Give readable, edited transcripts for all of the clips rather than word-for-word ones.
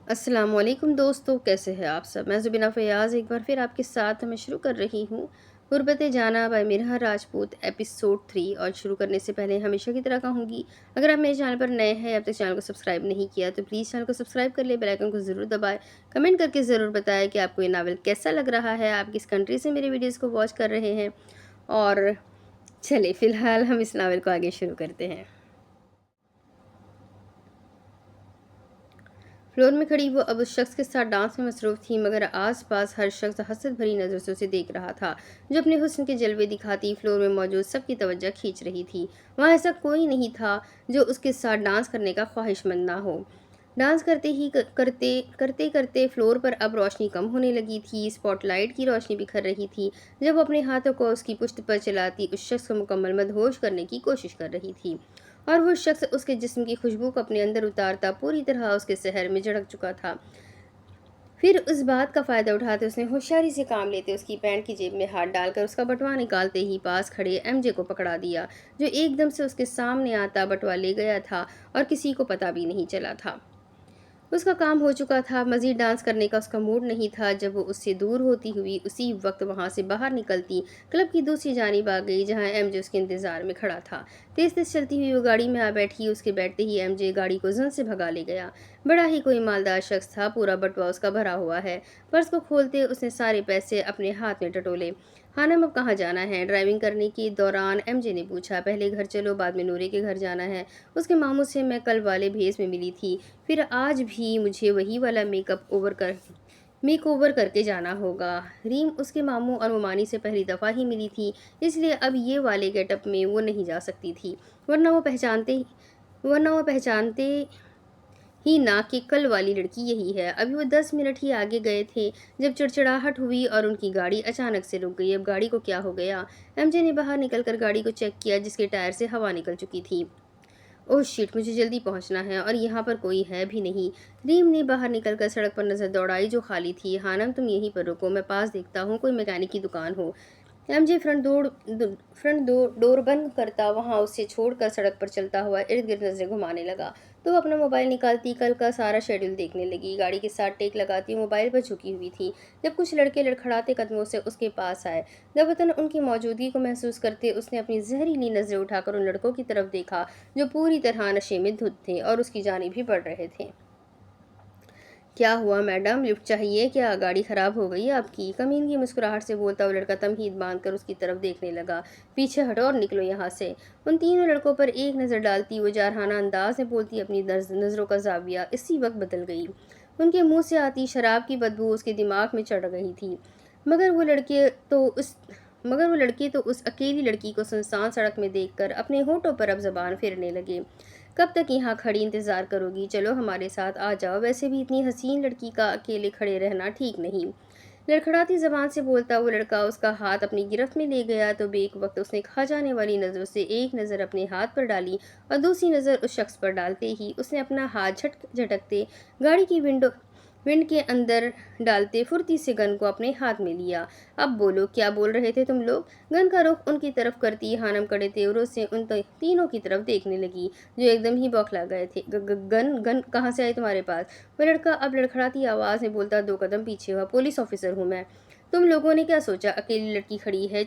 السلام علیکم دوستو، کیسے ہیں آپ سب؟ میں زبینہ فیاض ایک بار پھر آپ کے ساتھ میں شروع کر رہی ہوں غربت جانا بائی مرحا راجپوت ایپیسوڈ 3۔ اور شروع کرنے سے پہلے ہمیشہ کی طرح کہوں گی، اگر آپ میرے چینل پر نئے ہیں، اب تک چینل کو سبسکرائب نہیں کیا تو پلیز چینل کو سبسکرائب کر لیں، بیل آئیکن کو ضرور دبائیں، کمنٹ کر کے ضرور بتائیں کہ آپ کو یہ ناول کیسا لگ رہا ہے، آپ کس کنٹری سے میرے ویڈیوز کو واچ کر رہے ہیں۔ اور چلے فی الحال ہم اس ناول کو آگے شروع کرتے ہیں۔ فلور میں کھڑی وہ اب اس شخص کے ساتھ ڈانس میں مصروف تھی، مگر آس پاس ہر شخص حسد بھری نظر سے اسے دیکھ رہا تھا، جو اپنے حسن کے جلوے دکھاتی فلور میں موجود سب کی توجہ کھینچ رہی تھی۔ وہاں ایسا کوئی نہیں تھا جو اس کے ساتھ ڈانس کرنے کا خواہش مند نہ ہو۔ ڈانس کرتے کرتے فلور پر اب روشنی کم ہونے لگی تھی، اسپاٹ لائٹ کی روشنی بکھر رہی تھی۔ جب وہ اپنے ہاتھوں کو اس کی پشت پر چلاتی اس شخص کو مکمل مدہوش کرنے کی کوشش کر رہی تھی، اور وہ شخص اس کے جسم کی خوشبو کو اپنے اندر اتارتا پوری طرح اس کے سحر میں جھڑک چکا تھا۔ پھر اس بات کا فائدہ اٹھاتے اس نے ہوشیاری سے کام لیتے اس کی پینٹ کی جیب میں ہاتھ ڈال کر اس کا بٹوا نکالتے ہی پاس کھڑے ایم جے کو پکڑا دیا، جو ایک دم سے اس کے سامنے آتا بٹوا لے گیا تھا اور کسی کو پتہ بھی نہیں چلا تھا۔ اس کا کام ہو چکا تھا، مزید ڈانس کرنے کا اس کا موڈ نہیں تھا۔ جب وہ اس سے دور ہوتی ہوئی اسی وقت وہاں سے باہر نکلتی کلب کی دوسری جانب آ گئی، جہاں ایم جے اس کے انتظار میں کھڑا تھا۔ تیز تیز چلتی ہوئی وہ گاڑی میں آ بیٹھی، اس کے بیٹھتے ہی ایم جے گاڑی کو زن سے بھگا لے گیا۔ بڑا ہی کوئی مالدار شخص تھا، پورا بٹوا اس کا بھرا ہوا ہے۔ پرس کو کھولتے اس نے سارے پیسے اپنے ہاتھ میں ٹٹولے۔ خانم اب کہاں جانا ہے؟ ڈرائیونگ کرنے کے دوران ایم جے نے پوچھا۔ پہلے گھر چلو، بعد میں نورے کے گھر جانا ہے، اس کے ماموں سے میں کل والے بھیس میں ملی تھی، پھر آج بھی مجھے وہی والا میک اوور کر کے جانا ہوگا۔ ریم اس کے ماموں اور ممانی سے پہلی دفعہ ہی ملی تھی، اس لیے اب یہ والے گیٹ اپ میں وہ نہیں جا سکتی تھی، ورنہ وہ پہچانتے ہی نہ کہ کل والی لڑکی یہی ہے۔ ابھی وہ 10 منٹ ہی آگے گئے تھے جب چڑچڑاہٹ ہوئی اور ان کی گاڑی اچانک سے رک گئی۔ اب گاڑی کو کیا ہو گیا؟ ایم جے نے باہر نکل کر گاڑی کو چیک کیا، جس کے ٹائر سے ہوا نکل چکی تھی۔ اوہ شٹ، مجھے جلدی پہنچنا ہے اور یہاں پر کوئی ہے بھی نہیں۔ ریم نے باہر نکل کر سڑک پر نظر دوڑائی جو خالی تھی۔ خانم تم یہیں پر رکو، میں پاس دیکھتا ہوں کوئی میکینک کی دکان ہو۔ ایم جے فرنٹ ڈور بند کرتا وہاں اسے چھوڑ کر سڑک پر چلتا ہوا ارد گرد نظریں گھمانے لگا، تو وہ اپنا موبائل نکالتی کل کا سارا شیڈول دیکھنے لگی۔ گاڑی کے ساتھ ٹیک لگاتی موبائل پر جھکی ہوئی تھی، جب کچھ لڑکے لڑکھڑاتے قدموں سے اس کے پاس آئے۔ جب وطن ان کی موجودگی کو محسوس کرتے اس نے اپنی زہریلی نظریں اٹھا کر ان لڑکوں کی طرف دیکھا جو پوری طرح نشے میں دھت تھے اور اس کی جانب ہی بڑھ رہے تھے۔ کیا ہوا میڈم، لفٹ چاہیے کیا؟ گاڑی خراب ہو گئی آپ کی؟ کمین کی مسکراہٹ سے بولتا وہ لڑکا تمہید باندھ کر اس کی طرف دیکھنے لگا۔ پیچھے ہٹو اور نکلو یہاں سے۔ ان تینوں لڑکوں پر ایک نظر ڈالتی وہ جارحانہ انداز میں بولتی اپنی نظروں کا زاویہ اسی وقت بدل گئی۔ ان کے منہ سے آتی شراب کی بدبو اس کے دماغ میں چڑھ رہی تھی، مگر وہ لڑکے تو اس اکیلی لڑکی کو سنسان سڑک میں دیکھ کر اپنے ہونٹوں پر اب زبان پھیرنے لگے۔ کب تک یہاں کھڑی انتظار کرو گی؟ چلو ہمارے ساتھ آ جاؤ، ویسے بھی اتنی حسین لڑکی کا اکیلے کھڑے رہنا ٹھیک نہیں۔ لڑکھڑاتی زبان سے بولتا وہ لڑکا اس کا ہاتھ اپنی گرفت میں لے گیا تو بیک وقت اس نے کھا جانے والی نظروں سے ایک نظر اپنے ہاتھ پر ڈالی اور دوسری نظر اس شخص پر ڈالتے ہی اس نے اپنا ہاتھ جھٹکتے گاڑی کی ونڈ کے اندر ڈالتے پھرتی سے گن کو اپنے ہاتھ میں لیا۔ اب بولو، کیا بول رہے تھے تم لوگ؟ گن کا رخ ان کی طرف کرتی خانم کڑے تیوروں سے ان تینوں کی طرف دیکھنے لگی جو ایک دم ہی بوکھلا گئے تھے۔ گن کہاں سے آئی تمہارے پاس؟ وہ لڑکا اب لڑکھڑاتی آواز میں بولتا 2 قدم پیچھے ہوا، پولیس آفیسر ہوں میں۔ تم لوگوں نے کیا سوچا اکیلی لڑکی کھڑی ہے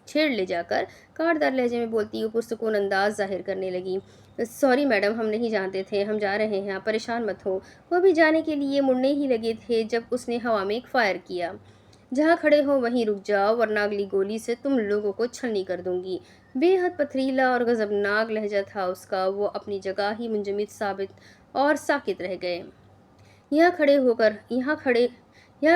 چھیڑ لے جا کر؟ کاٹدار لہجے میں بولتی وہ پرسکون انداز ظاہر کرنے لگی۔ سوری میڈم، ہم نہیں جانتے تھے، ہم جا رہے ہیں، آپ پریشان مت ہو۔ وہ بھی جانے کے لیے مڑنے ہی لگے تھے جب اس نے ہوا میں ایک فائر کیا۔ جہاں کھڑے ہو وہیں رک جاؤ ورنہ اگلی گولی سے تم لوگوں کو چھلنی کر دوں گی۔ بے حد پتھریلا اور غضبناک لہجہ تھا اس کا۔ وہ اپنی جگہ ہی منجمد ثابت اور ساکت رہ گئے۔ یہاں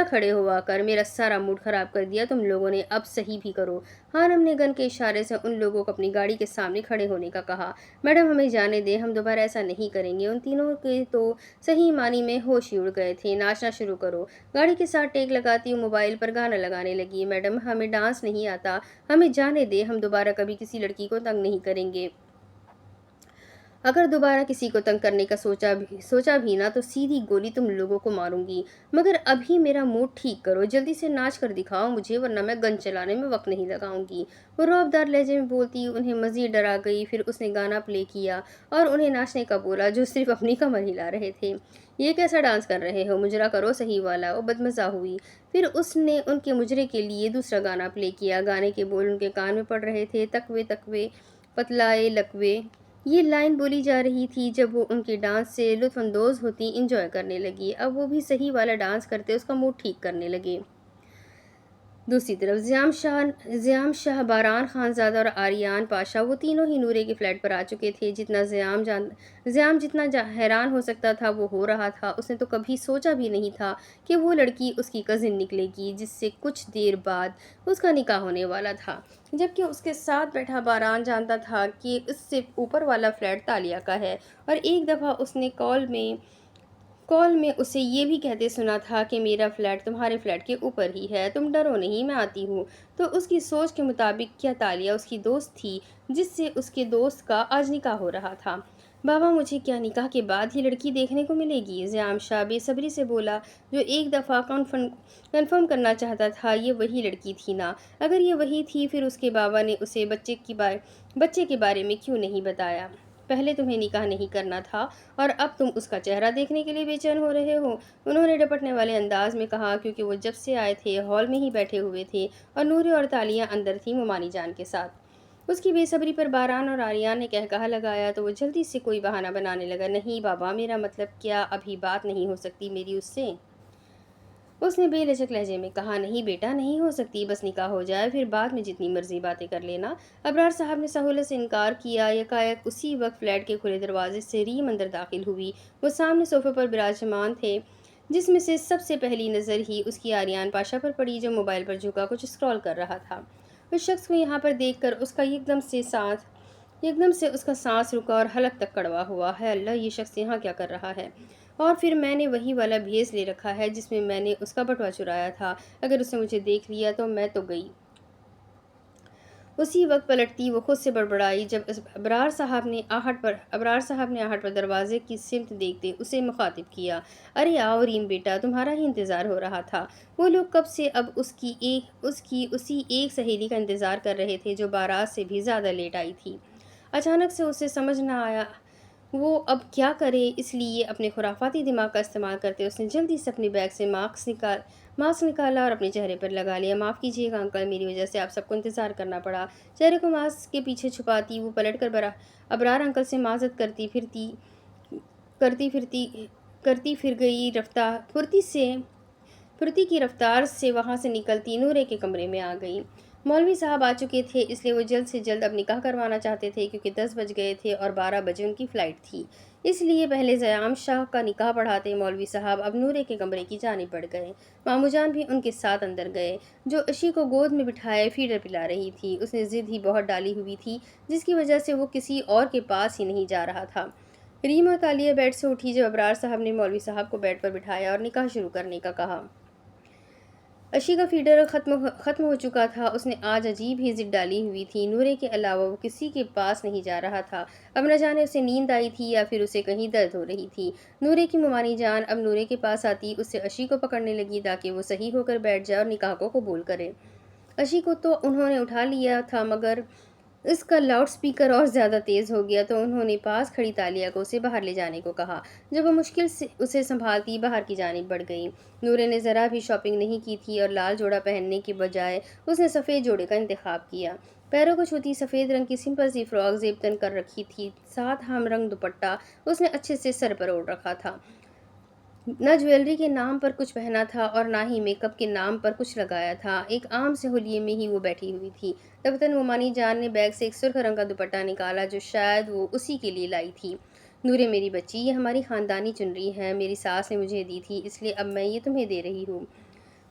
کھڑے ہوا کر میرا سارا موڈ خراب کر دیا تم لوگوں نے، اب صحیح بھی کرو۔ خانم نے گن کے اشارے سے ان لوگوں کو اپنی گاڑی کے سامنے کھڑے ہونے کا کہا۔ میڈم ہمیں جانے دیں، ہم دوبارہ ایسا نہیں کریں گے۔ ان تینوں کے تو صحیح معنی میں ہوش ہی اڑ گئے تھے۔ ناچنا شروع کرو۔ گاڑی کے ساتھ ٹیک لگاتی وہ موبائل پر گانا لگانے لگی۔ میڈم ہمیں ڈانس نہیں آتا، ہمیں جانے دیں، ہم دوبارہ کبھی کسی لڑکی کو تنگ نہیں کریں گے۔ اگر دوبارہ کسی کو تنگ کرنے کا سوچا بھی نا تو سیدھی گولی تم لوگوں کو ماروں گی، مگر ابھی میرا موڈ ٹھیک کرو، جلدی سے ناچ کر دکھاؤ مجھے ورنہ میں گن چلانے میں وقت نہیں لگاؤں گی۔ وہ رعب لہجے میں بولتی انہیں مزید ڈرا گئی، پھر اس نے گانا پلے کیا اور انہیں ناچنے کا بولا جو صرف اپنی کمر ہلا رہے تھے۔ یہ کیسا ڈانس کر رہے ہو، مجرا کرو صحیح والا، وہ بدمزہ ہوئی۔ پھر اس نے ان کے مجرے کے لیے دوسرا گانا پلے کیا، گانے کے بول ان کے کان میں پڑ رہے تھے، تقوے تقوے پتلائے لکوے۔ یہ لائن بولی جا رہی تھی جب وہ ان کے ڈانس سے لطف اندوز ہوتی انجوائے کرنے لگی۔ اب وہ بھی صحیح والا ڈانس کرتے اس کا موڈ ٹھیک کرنے لگے۔ دوسری طرف زیام شاہ، باران خان زادہ اور آریان پاشا وہ تینوں ہی نورے کے فلیٹ پر آ چکے تھے۔ زیام جتنا حیران ہو سکتا تھا وہ ہو رہا تھا۔ اس نے تو کبھی سوچا بھی نہیں تھا کہ وہ لڑکی اس کی کزن نکلے گی جس سے کچھ دیر بعد اس کا نکاح ہونے والا تھا، جبکہ اس کے ساتھ بیٹھا باران جانتا تھا کہ اس سے اوپر والا فلیٹ تالیہ کا ہے، اور ایک دفعہ اس نے کال میں اسے یہ بھی کہتے سنا تھا کہ میرا فلیٹ تمہارے فلیٹ کے اوپر ہی ہے، تم ڈرو نہیں میں آتی ہوں۔ تو اس کی سوچ کے مطابق کیا تالیہ اس کی دوست تھی جس سے اس کے دوست کا آج نکاح ہو رہا تھا؟ بابا مجھے کیا نکاح کے بعد ہی لڑکی دیکھنے کو ملے گی؟ زیام شاہ بے صبری سے بولا، جو ایک دفعہ کنفرم کرنا چاہتا تھا یہ وہی لڑکی تھی نا؟ اگر یہ وہی تھی پھر اس کے بابا نے اسے بچے کے بارے میں کیوں نہیں بتایا؟ پہلے تمہیں نکاح نہیں کرنا تھا اور اب تم اس کا چہرہ دیکھنے کے لیے بے چین ہو رہے ہو، انہوں نے ڈپٹنے والے انداز میں کہا، کیونکہ وہ جب سے آئے تھے ہال میں ہی بیٹھے ہوئے تھے اور نورے اور تالیہ اندر تھی ممانی جان کے ساتھ۔ اس کی بے صبری پر باران اور آریان نے کہا لگایا تو وہ جلدی سے کوئی بہانہ بنانے لگا، نہیں بابا میرا مطلب کیا ابھی بات نہیں ہو سکتی میری اس سے؟ اس نے بے لچک لہجے میں کہا، نہیں بیٹا نہیں ہو سکتی، بس نکاح ہو جائے پھر بعد میں جتنی مرضی باتیں کر لینا۔ ابرار صاحب نے سہولت سے انکار کیا۔ یکایک اسی وقت فلیٹ کے کھلے دروازے سے ریم اندر داخل ہوئی۔ وہ سامنے صوفے پر براجمان تھے، جس میں سے سب سے پہلی نظر ہی اس کی آریان پاشا پر پڑی جو موبائل پر جھکا کچھ اسکرال کر رہا تھا۔ اس شخص کو یہاں پر دیکھ کر اس کا ایک دم سے اس کا سانس رکا اور حلق تک کڑوا ہوا۔ ہے اللہ، یہ شخص یہاں کیا کر رہا ہے؟ اور پھر میں نے وہی والا بھیس لے رکھا ہے جس میں میں نے اس کا بٹوا چرایا تھا، اگر اس نے مجھے دیکھ لیا تو میں تو گئی۔ اسی وقت پلٹتی وہ خود سے بڑبڑائی جب ابرار صاحب نے آہٹ پر دروازے کی سمت دیکھتے اسے مخاطب کیا، ارے آؤ ریم بیٹا، تمہارا ہی انتظار ہو رہا تھا۔ وہ لوگ کب سے اب اس کی اسی ایک سہیلی کا انتظار کر رہے تھے جو بارات سے بھی زیادہ لیٹ آئی تھی۔ اچانک سے اسے سمجھ نہ آیا وہ اب کیا کرے، اس لیے اپنے خرافاتی دماغ کا استعمال کرتے اس نے جلدی سے اپنے بیگ سے ماسک نکالا اور اپنے چہرے پر لگا لیا۔ معاف کیجیے گا انکل، میری وجہ سے آپ سب کو انتظار کرنا پڑا۔ چہرے کو ماسک کے پیچھے چھپاتی وہ پلٹ کر ابرار انکل سے معذرت کرتی پھر گئی، پھرتی کی رفتار سے وہاں سے نکلتی نورے کے کمرے میں آ گئی۔ مولوی صاحب آ چکے تھے، اس لیے وہ جلد سے جلد اب نکاح کروانا چاہتے تھے، کیونکہ 10 بج گئے تھے اور 12 بجے ان کی فلائٹ تھی۔ اس لیے پہلے زیام شاہ کا نکاح پڑھاتے مولوی صاحب اب نورے کے کمرے کی جانب بڑھ گئے۔ مامو جان بھی ان کے ساتھ اندر گئے، جو عشی کو گود میں بٹھائے فیڈر پلا رہی تھی۔ اس نے ضد ہی بہت ڈالی ہوئی تھی جس کی وجہ سے وہ کسی اور کے پاس ہی نہیں جا رہا تھا۔ ریم اور تالیہ بیڈ سے اٹھی جب ابرار صاحب نے مولوی صاحب کو بیڈ پر بٹھایا اور نکاح شروع کرنے کا کہا۔ عشی کا فیڈر ختم ہو چکا تھا، اس نے آج عجیب ہی ضد ڈالی ہوئی تھی، نورے کے علاوہ وہ کسی کے پاس نہیں جا رہا تھا۔ اب نہ جانے اسے نیند آئی تھی یا پھر اسے کہیں درد ہو رہی تھی۔ نورے کی ممانی جان اب نورے کے پاس آتی اس سے عشی کو پکڑنے لگی تاکہ وہ صحیح ہو کر بیٹھ جائے اور نکاح کو قبول کرے۔ عشی کو تو انہوں نے اٹھا لیا تھا مگر اس کا لاؤڈ سپیکر اور زیادہ تیز ہو گیا تو انہوں نے پاس کھڑی تالیہ کو اسے باہر لے جانے کو کہا۔ جب وہ مشکل سے اسے سنبھالتی باہر کی جانب بڑھ گئی۔ نورے نے ذرا بھی شاپنگ نہیں کی تھی اور لال جوڑا پہننے کے بجائے اس نے سفید جوڑے کا انتخاب کیا۔ پیروں کو چھوتی سفید رنگ کی سمپل سی فراک زیب تن کر رکھی تھی، ساتھ ہم رنگ دوپٹہ اس نے اچھے سے سر پر اوڑھ رکھا تھا۔ نہ جویلری کے نام پر کچھ پہنا تھا اور نہ ہی میک اپ کے نام پر کچھ لگایا تھا، ایک عام سے حلیے میں ہی وہ بیٹھی ہوئی تھی۔ دفتر ممانی جان نے بیگ سے ایک سرخ رنگ کا دوپٹہ نکالا جو شاید وہ اسی کے لیے لائی تھی۔ نورے میری بچی، یہ ہماری خاندانی چنری ہے، میری ساس نے مجھے دی تھی، اس لیے اب میں یہ تمہیں دے رہی ہوں۔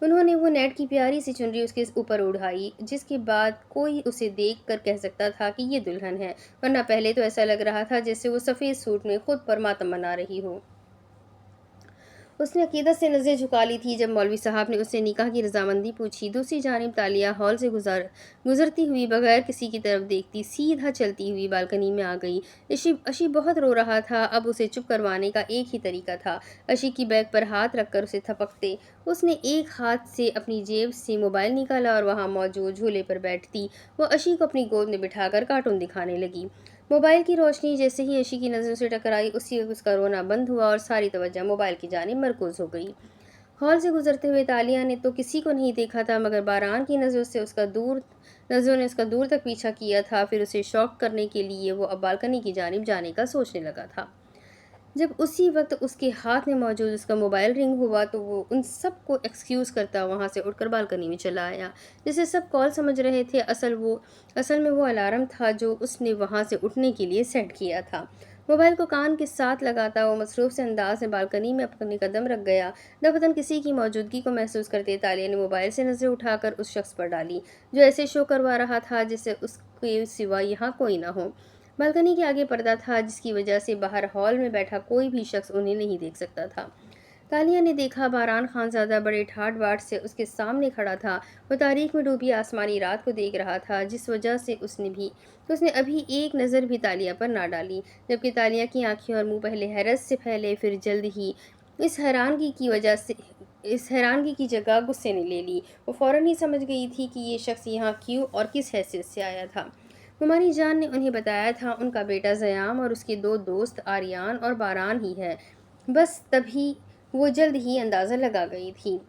انہوں نے وہ نیٹ کی پیاری سی چنری اس کے اوپر اڑائی، جس کے بعد کوئی اسے دیکھ کر کہہ سکتا تھا کہ یہ دلہن ہے، ورنہ پہلے تو ایسا لگ رہا تھا جیسے وہ سفید سوٹ میں خود پر ماتم منا رہی ہو۔ उसने अकीदत से नज़रें झुका ली थी जब मौलवी साहब ने उससे निकाह की रजामंदी पूछी। दूसरी जानिब तालिया हॉल से गुजरती हुई बगैर किसी की तरफ देखती सीधा चलती हुई बालकनी में आ गई। अशी बहुत रो रहा था। अब उसे चुप करवाने का एक ही तरीका था, अशी की बैग पर हाथ रखकर उसे थपकते। उसने एक हाथ से अपनी जेब से मोबाइल निकाला और वहाँ मौजूद झूले पर बैठती वो अशी को अपनी गोद में बिठाकर कार्टून दिखाने लगी। मोबाइल की रोशनी जैसे ही अशी की नज़रों से टकराई उसी वक्त उसका रोना बंद हुआ और सारी तवज्जो मोबाइल की जानिब मरकूज हो गई। हॉल से गुजरते हुए तालिया ने तो किसी को नहीं देखा था, मगर बारान की नज़रों ने उसका दूर तक पीछा किया था। फिर उसे शॉक करने के लिए वो अब बालकनी की जानिब जाने का सोचने लगा था। जब उसी वक्त उसके हाथ में मौजूद उसका मोबाइल रिंग हुआ तो वो उन सब को एक्सक्यूज़ करता वहाँ से उठकर बालकनी में चला आया। जिसे सब कॉल समझ रहे थे, असल में वो अलार्म था जो उसने वहाँ से उठने के लिए सेट किया था। मोबाइल को कान के साथ लगाता वो मसरूफ़ से अंदाज में बालकनी में अपने कदम रख गया। दफतन किसी की मौजूदगी को महसूस करते तालिया ने मोबाइल से नज़रें उठाकर उस शख्स पर डाली जो ऐसे शो करवा रहा था जैसे उसके सिवा यहाँ कोई ना हो। बालकनी के आगे पर्दा था जिसकी वजह से बाहर हॉल में बैठा कोई भी शख्स उन्हें नहीं देख सकता था। तालिया ने देखा बारान खानज़ादा बड़े ठाट बाट से उसके सामने खड़ा था। वो तारीख में डूबी आसमानी रात को देख रहा था, जिस वजह से उसने अभी एक नज़र भी तालिया पर ना डाली। जबकि तालिया की आंखें और मुंह पहले हैरत से फैले, फिर जल्द ही इस हैरानगी की वजह से इस हैरानगी की जगह गुस्से ने ले ली। वो फौरन ही समझ गई थी कि ये शख्स यहाँ क्यों और किस हैसियत से आया था। कुमारी जान ने उन्हें बताया था उनका बेटा ज़याम और उसके दो दोस्त आर्यान और बारान ही है। बस तभी वो जल्द ही अंदाज़ा लगा गई थी।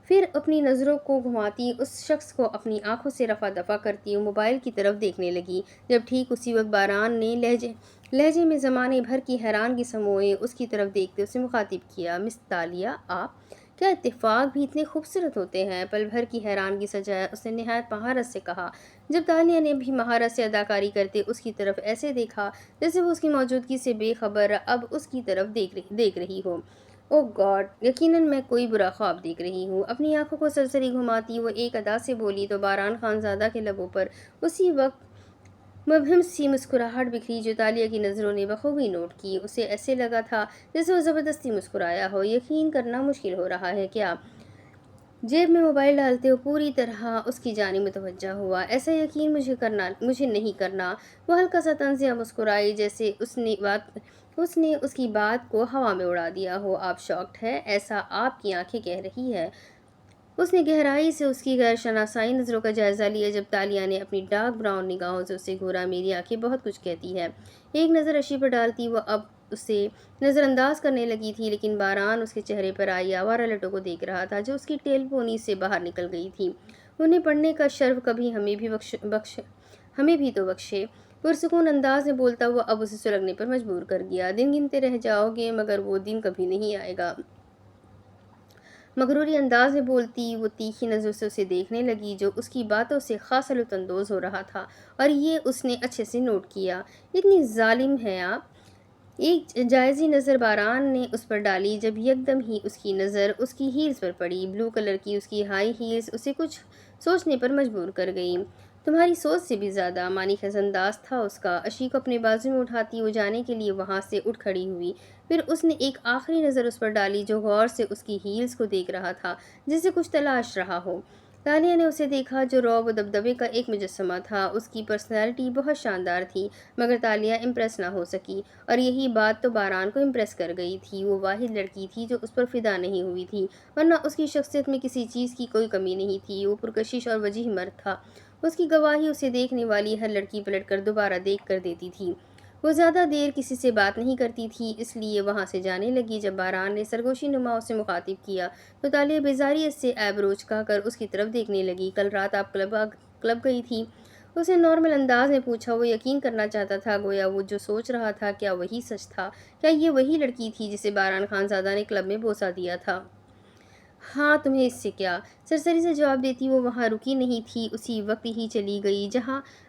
फिर अपनी नज़रों को घुमाती उस शख्स को अपनी आंखों से रफा दफा करती मोबाइल की तरफ देखने लगी। जब ठीक उसी वक्त बारान ने लहजे में ज़माने भर की हैरानगी समोए उसकी तरफ देखते उसे मुखातिब किया, मिस तालिया आप, क्या इत्तेफाक भी इतने खूबसूरत होते हैं? पल भर की हैरानगी सजाया उसने नहायत महारत से कहा। जब तालिया ने भी महारत से अदाकारी करते उसकी तरफ ऐसे देखा जैसे वो उसकी मौजूदगी से बेखबर अब उसकी तरफ देख रही हो। ओह गॉड, यकीनन मैं कोई बुरा ख्वाब देख रही हूँ। अपनी आंखों को सरसरी घुमाती वो एक अदा से बोली तो बारान खानज़ादा के लबों पर उसी वक्त मबहम सी मुस्कुराहट बिखरी जो तालिया की नज़रों ने बखूबी नोट की। उसे ऐसे लगा था जैसे वो ज़बरदस्ती मुस्कुराया हो। यकीन करना मुश्किल हो रहा है क्या? जेब में मोबाइल डालते वो पूरी तरह उसकी जानिब मुतवज्जा हुआ। ऐसा यकीन मुझे नहीं करना। वो हल्का सा तंज़िया मुस्कुराई जैसे उसने उसकी बात को हवा में उड़ा दिया हो। आप शॉक्ड है, ऐसा आपकी आंखें कह रही है। उसने गहराई से उसकी गैर शनासाई नज़रों का जायज़ा लिया जब तालिया ने अपनी डार्क ब्राउन निगाहों से उसे घूरा। मेरी आंखें बहुत कुछ कहती है। एक नज़र अशी पर डालती वो अब उसे नज़रअंदाज करने लगी थी, लेकिन बारान उसके चेहरे पर आई आवारा लटों को देख रहा था जो उसकी टेलपोनी से बाहर निकल गई थी। उन्हें पढ़ने का शर्फ कभी हमें भी तो बख्शे, पुरसुकून अंदाज में बोलता हुआ अब उसे सुलगने पर मजबूर कर गया। दिन गिनते रह जाओगे मगर वो दिन कभी नहीं आएगा। मगरूरी अंदाज में बोलती वो तीखी नज़रों से उसे देखने लगी जो उसकी बातों से खासा लुत्फ़अंदोज़ हो रहा था, और ये उसने अच्छे से नोट किया। इतनी जालिम हैं आप। एक जायज़ी नज़र बारान ने उस पर डाली जब यकदम ही उसकी नज़र उसकी हील्स पर पड़ी। ब्लू कलर की उसकी हाई हील्स उसे कुछ सोचने पर मजबूर कर गई। तुम्हारी सोच से भी ज़्यादा मानी खज़ानदाज था उसका। अशी को अपने बाजू में उठाती वो जाने के लिए वहाँ से उठ खड़ी हुई। फिर उसने एक आखिरी नज़र उस पर डाली जो गौर से उसकी हील्स को देख रहा था जिसे कुछ तलाश रहा हो। तालिया ने उसे देखा जो रौब व दबदबे का एक मुजस्समा था। उसकी पर्सनैलिटी बहुत शानदार थी, मगर तालिया इम्प्रेस ना हो सकी, और यही बात तो बारान को इम्प्रेस कर गई थी। वो वाहिद लड़की थी जो उस पर फिदा नहीं हुई थी, वरना उसकी शख्सियत में किसी चीज़ की कोई कमी नहीं थी। वो पुरकशिश और वजीह मर्द था। उसकी गवाही उसे देखने वाली हर लड़की पलटकर दोबारा देख कर देती थी। वो ज़्यादा देर किसी से बात नहीं करती थी, इसलिए वहाँ से जाने लगी। जब बारान ने सरगोशी नुमा उसे मुखातिब किया तो तालिया बेजारियत से ऐब्रोज कहकर उसकी तरफ देखने लगी। कल रात आप क्लब गई थी? उसने नॉर्मल अंदाज में पूछा। वो यकीन करना चाहता था गोया वो जो सोच रहा था क्या वही सच था। क्या ये वही लड़की थी जिसे बारान खानज़ादा ने क्लब में बोसा दिया था? हाँ, तुम्हें इससे क्या? सरसरी से जवाब देती वो वहाँ रुकी नहीं थी, उसी वक्त ही चली गई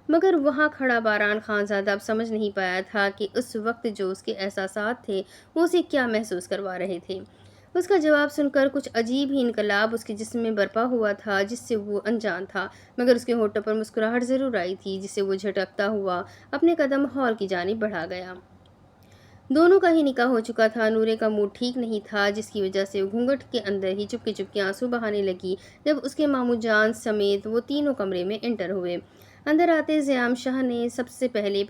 मगर वहाँ खड़ा बारान खानज़ादा अब समझ नहीं पाया था कि उस वक्त जो उसके एहसासात थे वो उसे क्या महसूस करवा रहे थे। उसका जवाब सुनकर कुछ अजीब ही इनकलाब उसके जिस्म में बरपा हुआ था जिससे वो अनजान था, मगर उसके होठों पर मुस्कुराहट ज़रूर आई थी जिससे वो झटकता हुआ अपने कदम हॉल की जानिब बढ़ा गया। दोनों का ही निकाह हो चुका था। नूरे का मूड ठीक नहीं था, जिसकी वजह से वो घूंघट के अंदर ही चुपके चुपके आंसू बहाने लगी जब उसके मामू जान समेत वो तीनों कमरे में एंटर हुए। अंदर आते ज़ियाम शाह ने सबसे पहले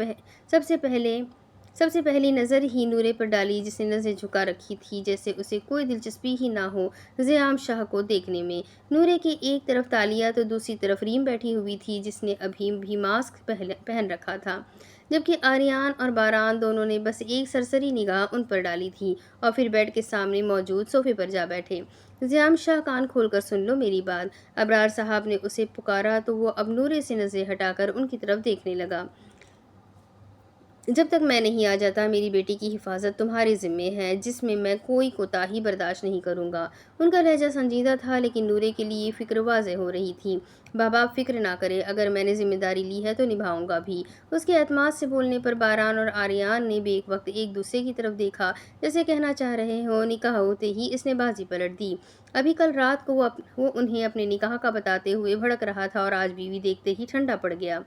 सबसे पहली नज़र ही नूरे पर डाली, जिसने नज़रें झुका रखी थी जैसे उसे कोई दिलचस्पी ही ना हो ज़ियाम शाह को देखने में। नूरे की एक तरफ तालिया तो दूसरी तरफ रीम बैठी हुई थी, जिसने अभी भी मास्क पहन रखा था, जबकि आर्यान और बारान दोनों ने बस एक सरसरी निगाह उन पर डाली थी और फिर बेड के सामने मौजूद सोफे पर जा बैठे। ज़ियाम शाह, कान खोलकर सुन लो मेरी बात। अबरार साहब ने उसे पुकारा तो वो अब नूरे से नज़रें हटाकर उनकी तरफ देखने लगा। जब तक मैं नहीं आ जाता, मेरी बेटी की हिफाजत तुम्हारे ज़िम्मे है, जिसमें मैं कोई कोताही बर्दाश्त नहीं करूँगा। उनका लहजा संजीदा था, लेकिन नूरे के लिए फ़िक्र वाज़ेह हो रही थी। बाबा, आप फ़िक्र ना करें, अगर मैंने ज़िम्मेदारी ली है तो निभाऊंगा भी। उसके एतमाद से बोलने पर बारान और आर्यान ने बेक वक्त एक दूसरे की तरफ देखा, जैसे कहना चाह रहे हो। निकाह होते ही इसने बाजी पलट दी। अभी कल रात को वो उन्हें अपने निकाह का बताते हुए भड़क रहा था, और आज बीवी देखते ही ठंडा पड़ गया।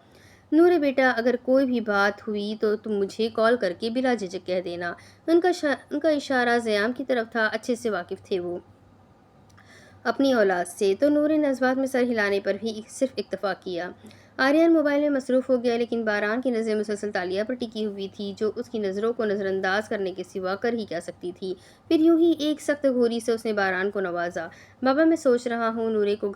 नूरे बेटा, अगर कोई भी बात हुई तो तुम मुझे कॉल करके बिला झिझक कह देना। उनका इशारा ज़याम की तरफ था। अच्छे से वाकिफ़ थे वो अपनी औलाद से, तो नूरे ने जज्बात में सर हिलाने पर भी सिर्फ इक्तफा किया। आर्यन मोबाइल में मसरूफ़ हो गया, लेकिन बारान की नज़रें मुसलसल तालिया पर टिकी हुई थी, जो उसकी नज़रों को नज़रअंदाज करने के सिवा कर ही क्या सकती थी। फिर यूं ही एक सख्त घोरी से उसने बारान को नवाजा। बाबा, मैं सोच रहा हूँ नूरे को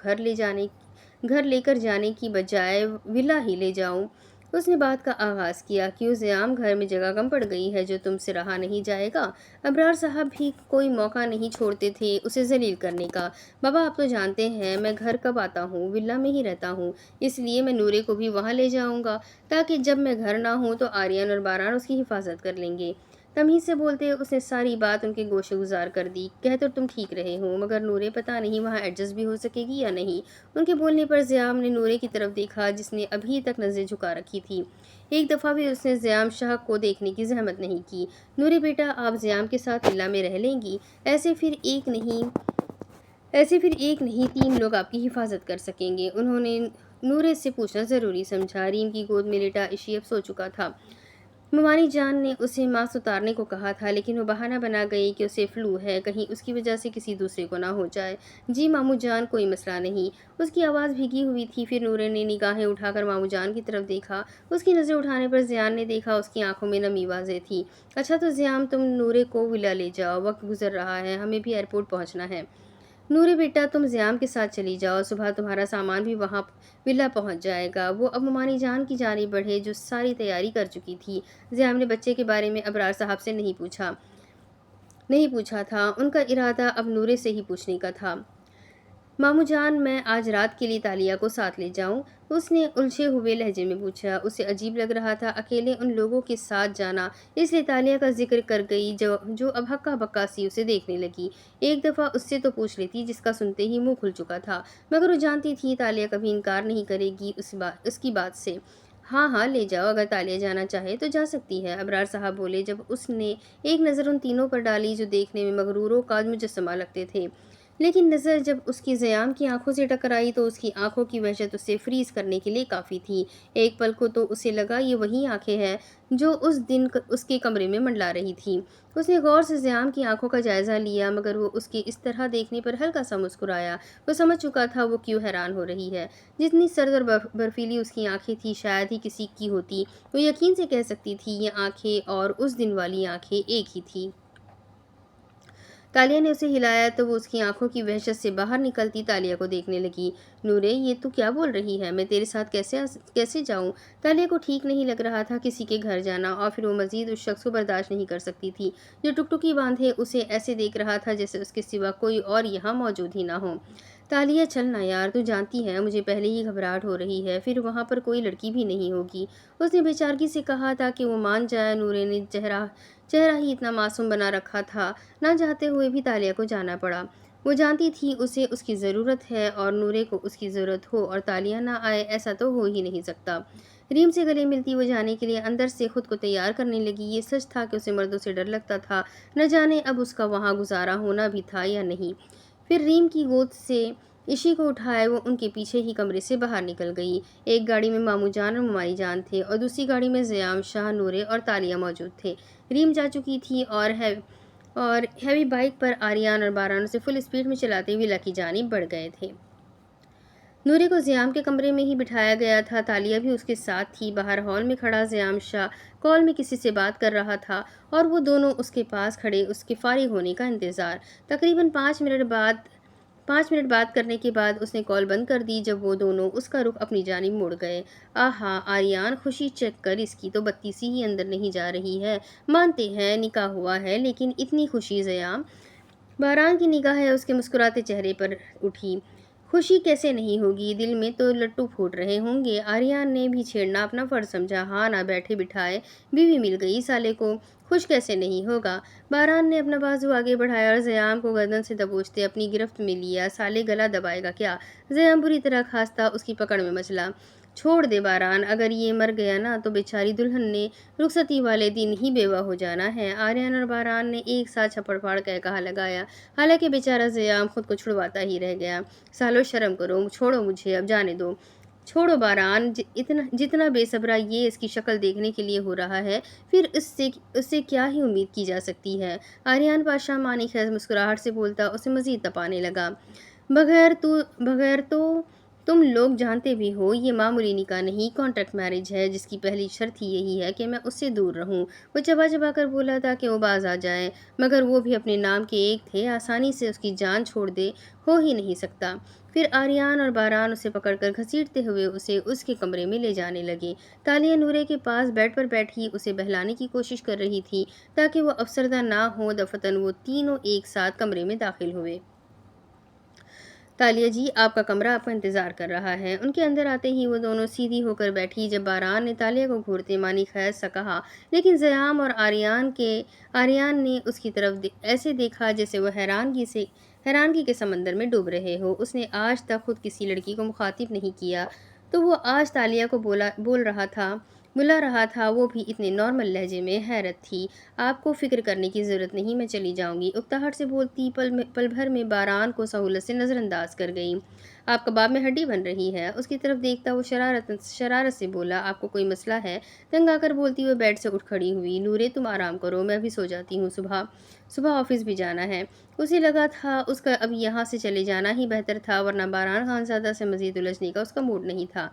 घर लेकर जाने की बजाय विला ही ले जाऊं। उसने बात का आगाज़ किया। क्यों ज़याम, घर में जगह कम पड़ गई है जो तुमसे रहा नहीं जाएगा? अबरार साहब भी कोई मौका नहीं छोड़ते थे उसे जलील करने का। बाबा, आप तो जानते हैं मैं घर कब आता हूँ, विला में ही रहता हूँ, इसलिए मैं नूरे को भी वहाँ ले जाऊँगा, ताकि जब मैं घर ना हूँ तो आर्यन और बारान उसकी हिफाजत कर लेंगे। तमीज़ से बोलते उसने सारी बात उनके गोशे गुजार कर दी। कह तो तुम ठीक रहे हो, मगर नूरे पता नहीं वहाँ एडजस्ट भी हो सकेगी या नहीं। उनके बोलने पर ज़याम ने नूरे की तरफ देखा, जिसने अभी तक नज़रें झुका रखी थी। एक दफ़ा भी उसने ज़याम शाह को देखने की जहमत नहीं की। नूरे बेटा, आप ज़याम के साथ विला में रह लेंगी? ऐसे फिर एक नहीं 3 लोग आपकी हिफाजत कर सकेंगे। उन्होंने नूरे से पूछना ज़रूरी समझा। रीम की गोद में लेटा इशी अब सो चुका था। ममानी जान ने उसे मास्क उतारने को कहा था, लेकिन वो बहाना बना गई कि उसे फ्लू है, कहीं उसकी वजह से किसी दूसरे को ना हो जाए। जी मामू जान, कोई मसला नहीं। उसकी आवाज़ भीगी हुई थी। फिर नूरे ने निगाहें उठाकर मामू जान की तरफ देखा। उसकी नज़र उठाने पर ज़ियान ने देखा, उसकी आंखों में नमी वाज़ेह थी। अच्छा तो ज़ियाम, तुम नूरे को विला ले जाओ, वक्त गुजर रहा है, हमें भी एयरपोर्ट पहुंचना है। नूरे बेटा, तुम ज़याम के साथ चली जाओ, सुबह तुम्हारा सामान भी वहाँ विला पहुँच जाएगा। वो अब ममानी जान की जानिब बढ़े, जो सारी तैयारी कर चुकी थी। ज़याम ने बच्चे के बारे में अबरार साहब से नहीं पूछा था। उनका इरादा अब नूरे से ही पूछने का था। मामू जान, मैं आज रात के लिए तालिया को साथ ले जाऊं? उसने उलझे हुए लहजे में पूछा। उसे अजीब लग रहा था अकेले उन लोगों के साथ जाना, इसलिए तालिया का जिक्र कर गई, जो अब हक्का बक्का सी उसे देखने लगी। एक दफ़ा उससे तो पूछ लेती, जिसका सुनते ही मुंह खुल चुका था, मगर वो जानती थी तालिया कभी इनकार नहीं करेगी उसकी बात से। हाँ हाँ, ले जाओ, अगर तालिया जाना चाहे तो जा सकती है, अबरार साहब बोले, जब उसने एक नज़र उन तीनों पर डाली जो देखने में मगरूरों का मुजस्समा लगते थे। लेकिन नज़र जब उसकी ज़याम की आंखों से टकराई तो उसकी आंखों की वहशत उसे फ्रीज करने के लिए काफ़ी थी। एक पल को तो उसे लगा ये वही आंखें हैं जो उस दिन उसके कमरे में मंडला रही थी। उसने गौर से ज़याम की आंखों का जायज़ा लिया, मगर वो उसके इस तरह देखने पर हल्का सा मुस्कुराया। वो समझ चुका था वो क्यों हैरान हो रही है। जितनी सर्द और बर्फीली उसकी आंखें थी, शायद ही किसी की होती। वो यकीन से कह सकती थी ये आंखें और उस दिन वाली आंखें एक ही थी। तालिया ने उसे हिलाया तो वो उसकी आंखों की वहशत से बाहर निकलती तालिया को देखने लगी। नूरे, ये तू क्या बोल रही है? मैं तेरे साथ कैसे जाऊं? तालिया को ठीक नहीं लग रहा था किसी के घर जाना, और फिर वो मजीद उस शख्स को बर्दाश्त नहीं कर सकती थी जो टुकटुकी बांधे उसे ऐसे देख रहा था जैसे उसके सिवा कोई और यहाँ मौजूद ही ना हो। तालिया, चल ना यार, तू जानती है मुझे पहले ही घबराहट हो रही है, फिर वहाँ पर कोई लड़की भी नहीं होगी। उसने बेचारगी से कहा ताकि वो मान जाए। नूरे ने चेहरा ही इतना मासूम बना रखा था, ना चाहते हुए भी तालिया को जाना पड़ा। वो जानती थी उसे उसकी ज़रूरत है, और नूरे को उसकी ज़रूरत हो और तालिया ना आए, ऐसा तो हो ही नहीं सकता। रीम से गले मिलती वो जाने के लिए अंदर से खुद को तैयार करने लगी। ये सच था कि उसे मर्दों से डर लगता था, न जाने अब उसका वहाँ गुजारा होना भी था या नहीं। फिर रीम की गोद से عشی کو اٹھائے وہ ان کے پیچھے ہی کمرے سے باہر نکل گئی۔ ایک گاڑی میں ماموں جان اور ممائی جان تھے اور دوسری گاڑی میں زیام شاہ، نورے اور تالیہ موجود تھے۔ ریم جا چکی تھی اور ہیوی بائک پر آریان اور باران اسے فل اسپیڈ میں چلاتے ہوئے ولا کی جانب بڑھ گئے تھے۔ نورے کو زیام کے کمرے میں ہی بٹھایا گیا تھا، تالیہ بھی اس کے ساتھ تھی۔ باہر ہال میں کھڑا زیام شاہ کال میں کسی سے بات کر رہا تھا اور وہ دونوں اس کے پاس کھڑے اس کے فارغ ہونے کا انتظار۔ تقریباً 5 منٹ بات کرنے کے بعد اس نے کال بند کر دی۔ جب وہ دونوں اس کا رخ اپنی جانب موڑ گئے، آہا آریان، خوشی چیک کر، اس کی تو بتی سی ہی اندر نہیں جا رہی ہے۔ مانتے ہیں نکاح ہوا ہے لیکن اتنی خوشی زیام؟ باران کی نگاہیں اس کے مسکراتے چہرے پر اٹھی۔ خوشی کیسے نہیں ہوگی، دل میں تو لٹو پھوٹ رہے ہوں گے۔ آریان نے بھی چھیڑنا اپنا فرض سمجھا۔ ہاں نہ بیٹھے بٹھائے بیوی مل گئی سالے کو، خوش کیسے نہیں ہوگا۔ باران نے اپنا بازو آگے بڑھایا اور زیام کو گردن سے دبوچتے اپنی گرفت میں لیا۔ سالے گلا دبائے گا کیا؟ زیام بری طرح کھانستا اس کی پکڑ میں مچلا۔ چھوڑ دے باران، اگر یہ مر گیا نا تو بیچاری دلہن نے رخصتی والے دن ہی بیوہ ہو جانا ہے۔ آریان اور باران نے ایک ساتھ چھپڑ پھاڑ کہا لگایا، حالانکہ بیچارہ زیام خود کو چھڑواتا ہی رہ گیا۔ سالو شرم کرو، چھوڑو مجھے، اب جانے دو۔ چھوڑو باران، جتنا بے صبرا یہ اس کی شکل دیکھنے کے لیے ہو رہا ہے، پھر اس سے کیا ہی امید کی جا سکتی ہے۔ آریان بادشاہ معنی خیز مسکراہٹ سے بولتا اسے مزید تپانے لگا۔ بغیر تو تم لوگ جانتے بھی ہو یہ معمولی نکاح نہیں، کانٹریکٹ میرج ہے، جس کی پہلی شرط ہی یہی ہے کہ میں اس سے دور رہوں۔ وہ چبا چبا کر بولا تھا کہ وہ باز آ جائے، مگر وہ بھی اپنے نام کے ایک تھے، آسانی سے اس کی جان چھوڑ دے ہو ہی نہیں سکتا۔ پھر آریان اور باران اسے پکڑ کر گھسیٹتے ہوئے اسے اس کے کمرے میں لے جانے لگے۔ تالیہ نورے کے پاس بیڈ پر بیٹھی اسے بہلانے کی کوشش کر رہی تھی تاکہ وہ افسردہ نہ ہو۔ دفتن وہ تینوں ایک ساتھ کمرے میں داخل ہوئے۔ تالیہ جی، آپ کا کمرہ آپ کا انتظار کر رہا ہے۔ ان کے اندر آتے ہی وہ دونوں سیدھی ہو کر بیٹھی۔ جب باران نے تالیہ کو گھورتے معنی خیز سا کہا، لیکن زیام اور آریان نے اس کی طرف ایسے دیکھا جیسے وہ حیرانگی کے سمندر میں ڈوب رہے ہو۔ اس نے آج تک خود کسی لڑکی کو مخاطب نہیں کیا، تو وہ آج تالیہ کو بلا رہا تھا، وہ بھی اتنے نارمل لہجے میں۔ حیرت تھی۔ آپ کو فکر کرنے کی ضرورت نہیں، میں چلی جاؤں گی، اکتاہٹ سے بولتی پل بھر میں باران کو سہولت سے نظر انداز کر گئی۔ آپ کباب میں ہڈی بن رہی ہے؟ اس کی طرف دیکھتا وہ شرارت سے بولا، آپ کو کوئی مسئلہ ہے؟ تنگ آ کر بولتی وہ بیڈ سے اٹھ کھڑی ہوئی۔ نورے تم آرام کرو، میں ابھی سو جاتی ہوں، صبح آفس بھی جانا ہے۔ اسے لگا تھا اس کا اب یہاں سے چلے جانا ہی بہتر تھا، ورنہ باران خانزادہ سے مزید الجھنے کا اس کا موڈ نہیں تھا۔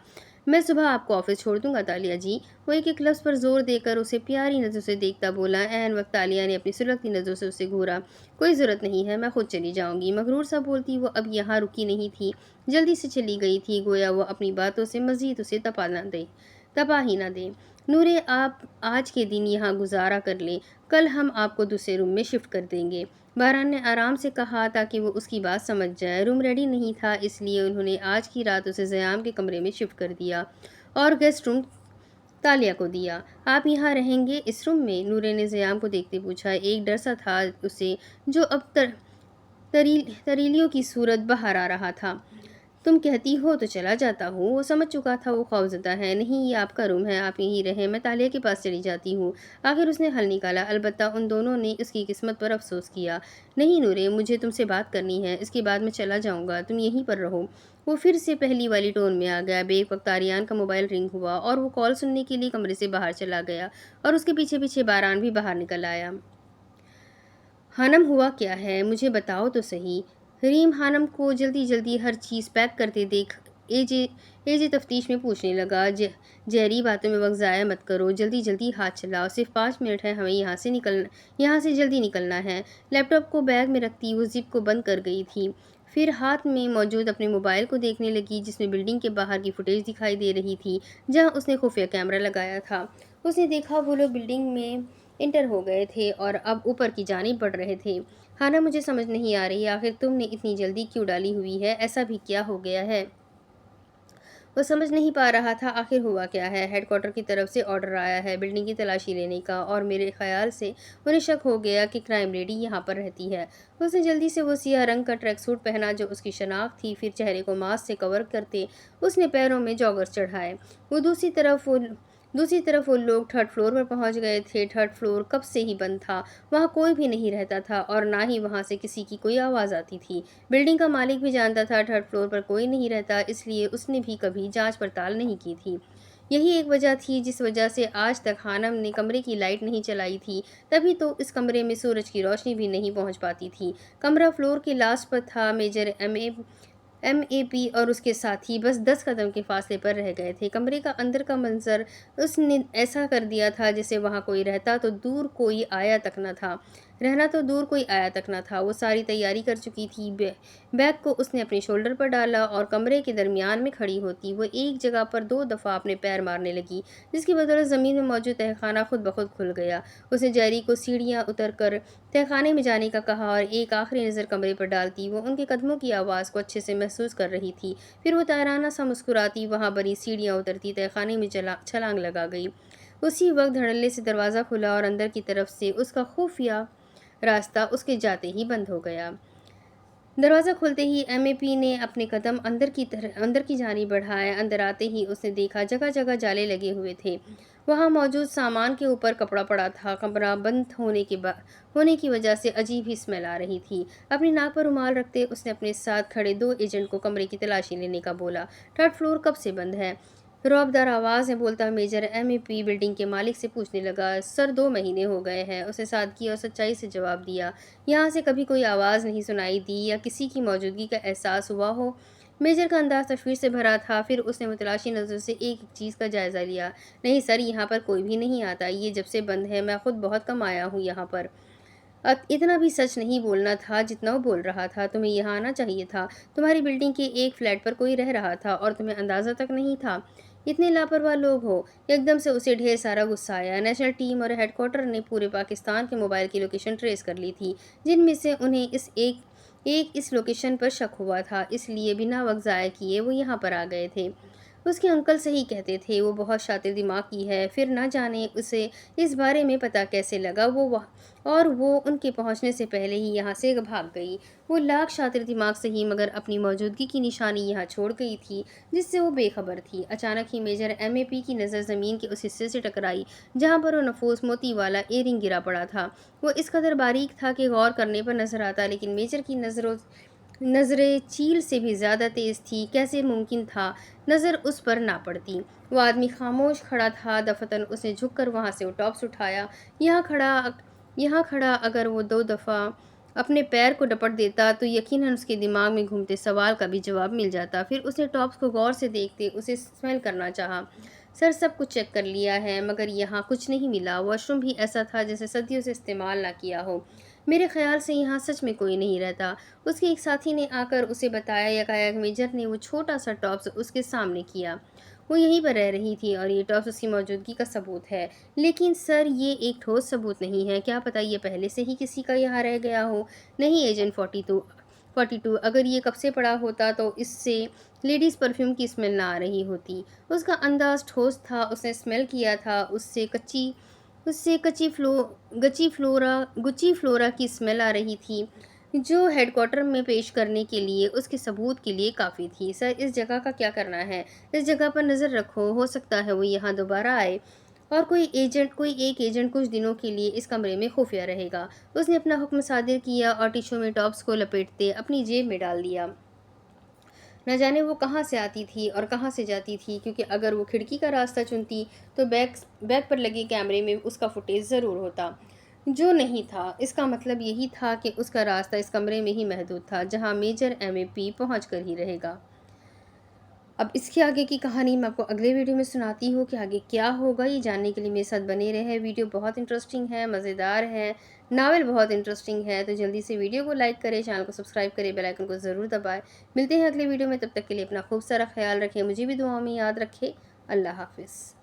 میں صبح آپ کو آفس چھوڑ دوں گا تالیہ جی۔ وہ ایک لفظ پر زور دے کر اسے پیاری نظروں سے دیکھتا بولا۔ عین وقت تالیہ نے اپنی سلگتی نظروں سے اسے گھورا۔ کوئی ضرورت نہیں ہے، میں خود چلی جاؤں گی۔ مغرور سا بولتی وہ اب یہاں رکی نہیں تھی، جلدی سے چلی گئی تھی، گویا وہ اپنی باتوں سے مزید اسے تپا ہی نہ دے۔ نورے، آپ آج کے دن یہاں گزارا کر لیں، کل ہم آپ کو دوسرے روم میں شفٹ کر دیں گے، باران نے آرام سے کہا تاکہ وہ اس کی بات سمجھ جائے۔ روم ریڈی نہیں تھا، اس لیے انہوں نے آج کی رات اسے زیام کے کمرے میں شفٹ کر دیا اور گیسٹ روم تالیہ کو دیا۔ آپ یہاں رہیں گے اس روم میں؟ نورے نے زیام کو دیکھتے پوچھا۔ ایک ڈر سا تھا اسے جو اب تریلیوں کی صورت باہر آ رہا تھا۔ تم کہتی ہو تو چلا جاتا ہوں۔ وہ سمجھ چکا تھا وہ خوفزدہ ہے۔ نہیں، یہ آپ کا روم ہے، آپ یہیں رہیں، میں تالیہ کے پاس چلی جاتی ہوں۔ آخر اس نے حل نکالا۔ البتہ ان دونوں نے اس کی قسمت پر افسوس کیا۔ نہیں نورے، مجھے تم سے بات کرنی ہے، اس کے بعد میں چلا جاؤں گا، تم یہیں پر رہو۔ وہ پھر سے پہلی والی ٹون میں آ گیا۔ بیک وقت آریان کا موبائل رنگ ہوا اور وہ کال سننے کے لیے کمرے سے باہر چلا گیا اور اس کے پیچھے پیچھے باران بھی باہر نکل آیا۔ ہانم، ہوا کیا ہے؟ مجھے بتاؤ تو صحیح۔ ریم ہانم کو جلدی جلدی ہر چیز پیک کرتے دیکھ اے جے تفتیش میں پوچھنے لگا، جہری باتوں میں وقت ضائع مت کرو، جلدی جلدی ہاتھ چلاؤ، صرف 5 منٹ ہے، ہمیں یہاں سے جلدی نکلنا ہے۔ لیپ ٹاپ کو بیگ میں رکھتی وہ زپ کو بند کر گئی تھی، پھر ہاتھ میں موجود اپنے موبائل کو دیکھنے لگی جس میں بلڈنگ کے باہر کی فوٹیج دکھائی دے رہی تھی جہاں اس نے خفیہ کیمرہ لگایا تھا۔ اس نے دیکھا وہ لوگ بلڈنگ میں انٹر ہو گئے تھے اور اب اوپر کی جانب بڑھ رہے تھے۔ ہانا، مجھے سمجھ نہیں آ رہی، آخر تم نے اتنی جلدی کیوں ڈالی ہوئی ہے؟ ایسا بھی کیا ہو گیا ہے؟ وہ سمجھ نہیں پا رہا تھا آخر ہوا کیا ہے۔ ہیڈ کوارٹر کی طرف سے آرڈر آیا ہے بلڈنگ کی تلاشی لینے کا، اور میرے خیال سے انہیں شک ہو گیا کہ کرائم لیڈی یہاں پر رہتی ہے۔ اس نے جلدی سے وہ سیاہ رنگ کا ٹریک سوٹ پہنا جو اس کی شناخت تھی، پھر چہرے کو ماسک سے کور کرتے اس نے پیروں میں جاگرز چڑھائے۔ وہ دوسری طرف दूसरी तरफ वो लोग थर्ड फ्लोर पर पहुंच गए थे। थर्ड फ्लोर कब से ही बंद था, वहां कोई भी नहीं रहता था और ना ही वहां से किसी की कोई आवाज़ आती थी। बिल्डिंग का मालिक भी जानता था थर्ड फ्लोर पर कोई नहीं रहता, इसलिए उसने भी कभी जांच पड़ताल नहीं की थी। यही एक वजह थी जिस वजह से आज तक खानम ने कमरे की लाइट नहीं चलाई थी। तभी तो इस कमरे में सूरज की रोशनी भी नहीं पहुंच पाती थी। कमरा फ्लोर के लास्ट पर था। मेजर एमएपी और उसके साथी बस 10 कदम के फासले पर रह गए थे। कमरे का अंदर का मंजर उसने ऐसा कर दिया था जैसे वहां कोई रहता तो दूर कोई आया तक न था रहना तो दूर कोई आया तक न था। वो सारी तैयारी कर चुकी थी। बैग को उसने अपने शोल्डर पर डाला और कमरे के दरमियान में खड़ी होती वो एक जगह पर 2 दफ़ा अपने पैर मारने लगी, जिसकी बदौलत ज़मीन में मौजूद तहखाना खुद ब खुद खुल गया। उसने जेरी को सीढ़ियाँ उतर कर तहखाने में जाने का कहा और एक आखिरी नज़र कमरे पर डालती वो उनके कदमों की आवाज़ को अच्छे से महसूस कर रही थी। फिर वो ताराना सा मुस्कुराती वहाँ बनी सीढ़ियाँ उतरती तहखाने में छलांग लगा गई। उसी वक्त धड़ल्ले से दरवाज़ा खुला और अंदर की तरफ से उसका खुफिया रास्ता उसके जाते ही बंद हो गया। दरवाज़ा खुलते ही एमएपी ने अपने कदम अंदर की जानी बढ़ाए। अंदर आते ही उसने देखा जगह जगह जाले लगे हुए थे। वहां मौजूद सामान के ऊपर कपड़ा पड़ा था। कमरा बंद होने की वजह से अजीब ही स्मेल आ रही थी। अपनी नाक पर रुमाल रखते उसने अपने साथ खड़े 2 एजेंट को कमरे की तलाशी लेने का बोला। थर्ड फ्लोर कब से बंद है? रौबदार आवाज़ में बोलता मेजर एमएपी बिल्डिंग के मालिक से पूछने लगा। सर 2 महीने हो गए हैं, उसने सादगी और सच्चाई से जवाब दिया। यहाँ से कभी कोई आवाज़ नहीं सुनाई दी या किसी की मौजूदगी का एहसास हुआ हो? मेजर का अंदाज तशवीर से भरा था। फिर उसने मुतलाशी नज़र से एक एक चीज़ का जायज़ा लिया। नहीं सर, यहाँ पर कोई भी नहीं आता। ये जब से बंद है, मैं खुद बहुत कम आया हूँ यहाँ पर। इतना भी सच नहीं बोलना था जितना वो बोल रहा था। तुम्हें यहाँ आना चाहिए था। तुम्हारी बिल्डिंग के एक फ्लैट पर कोई रह रहा था और तुम्हें अंदाज़ा तक नहीं था। इतने लापरवाह लोग हो। एकदम से उसे ढेर सारा गुस्सा आया। नेशनल टीम और हेडक्वार्टर ने पूरे पाकिस्तान के मोबाइल की लोकेशन ट्रेस कर ली थी, जिनमें से उन्हें इस लोकेशन पर शक हुआ था। इसलिए बिना वक्त ज़ाया किए वो यहाँ पर आ गए थे। उसके अंकल सही कहते थे, वो बहुत शातिर दिमाग की है। फिर न जाने उसे इस बारे में पता कैसे लगा। वो उनके पहुंचने से पहले ही यहाँ से भाग गई। वो लाख शातिर दिमाग सही, मगर अपनी मौजूदगी की निशानी यहाँ छोड़ गई थी जिससे वो बेखबर थी। अचानक ही मेजर एमएपी की नज़र ज़मीन के उस हिस्से से टकराई जहाँ पर वो नफूस मोती वाला एयरिंग गिरा पड़ा था। वो इस कदर बारीक था कि गौर करने पर नजर आता, लेकिन मेजर की नज़रें चील से भी ज़्यादा तेज़ थी। कैसे मुमकिन था नज़र उस पर ना पड़ती? वो आदमी खामोश खड़ा था। दफतन उसने झुककर वहाँ से वो टॉप्स उठाया। यहाँ खड़ा अगर वो 2 दफ़ा अपने पैर को डपट देता तो यकीनन उसके दिमाग में घूमते सवाल का भी जवाब मिल जाता। फिर उसने टॉप्स को गौर से देखते उसे स्मेल करना चाहा। सर, सब कुछ चेक कर लिया है, मगर यहाँ कुछ नहीं मिला। वॉशरूम भी ऐसा था जैसे सदियों से इस्तेमाल ना किया हो। मेरे ख्याल से यहाँ सच में कोई नहीं रहता। उसके एक साथी ने आकर उसे बताया। यकायक मेजर ने वो छोटा सा टॉप्स उसके सामने किया। वो यहीं पर रह रही थी और ये टॉप्स उसकी मौजूदगी का सबूत है। लेकिन सर, ये एक ठोस सबूत नहीं है। क्या पता ये पहले से ही किसी का यहाँ रह गया हो। नहीं एजेंट 42, अगर ये कब से पड़ा होता तो इससे लेडीज़ परफ्यूम की स्मेल ना आ रही होती। उसका अंदाज ठोस था। उसने स्मेल किया था। उससे गुच्ची फ्लोरा की स्मेल आ रही थी, जो हेडक्वार्टर में पेश करने के लिए उसके सबूत के लिए काफ़ी थी। सर, इस जगह का क्या करना है? इस जगह पर नज़र रखो, हो सकता है वो यहाँ दोबारा आए और कोई एक एजेंट कुछ दिनों के लिए इस कमरे में खुफिया रहेगा। उसने अपना हुक्म सादिर किया और टिश्यू में टॉप्स को लपेटते अपनी जेब में डाल दिया। न जाने वो कहाँ से आती थी और कहाँ से जाती थी, क्योंकि अगर वो खिड़की का रास्ता चुनती तो बैग पर लगे कैमरे में उसका फुटेज ज़रूर होता, जो नहीं था। इसका मतलब यही था कि उसका रास्ता इस कमरे में ही महदूद था जहाँ मेजर एमएपी पहुँच कर ही रहेगा। अब इसके आगे की कहानी मैं आपको अगले वीडियो में सुनाती हूँ कि आगे क्या होगा। ये जानने के लिए मेरे साथ बने रहे। वीडियो बहुत इंटरेस्टिंग है, मज़ेदार है, नावल बहुत इंटरेस्टिंग है। तो जल्दी से वीडियो को लाइक करें, चैनल को सब्सक्राइब करें, बेल आइकन को ज़रूर दबाएं। मिलते हैं अगले वीडियो में, तब तक के लिए अपना खूब सारा ख्याल रखें, मुझे भी दुआओं में याद रखें। अल्लाह हाफिज़।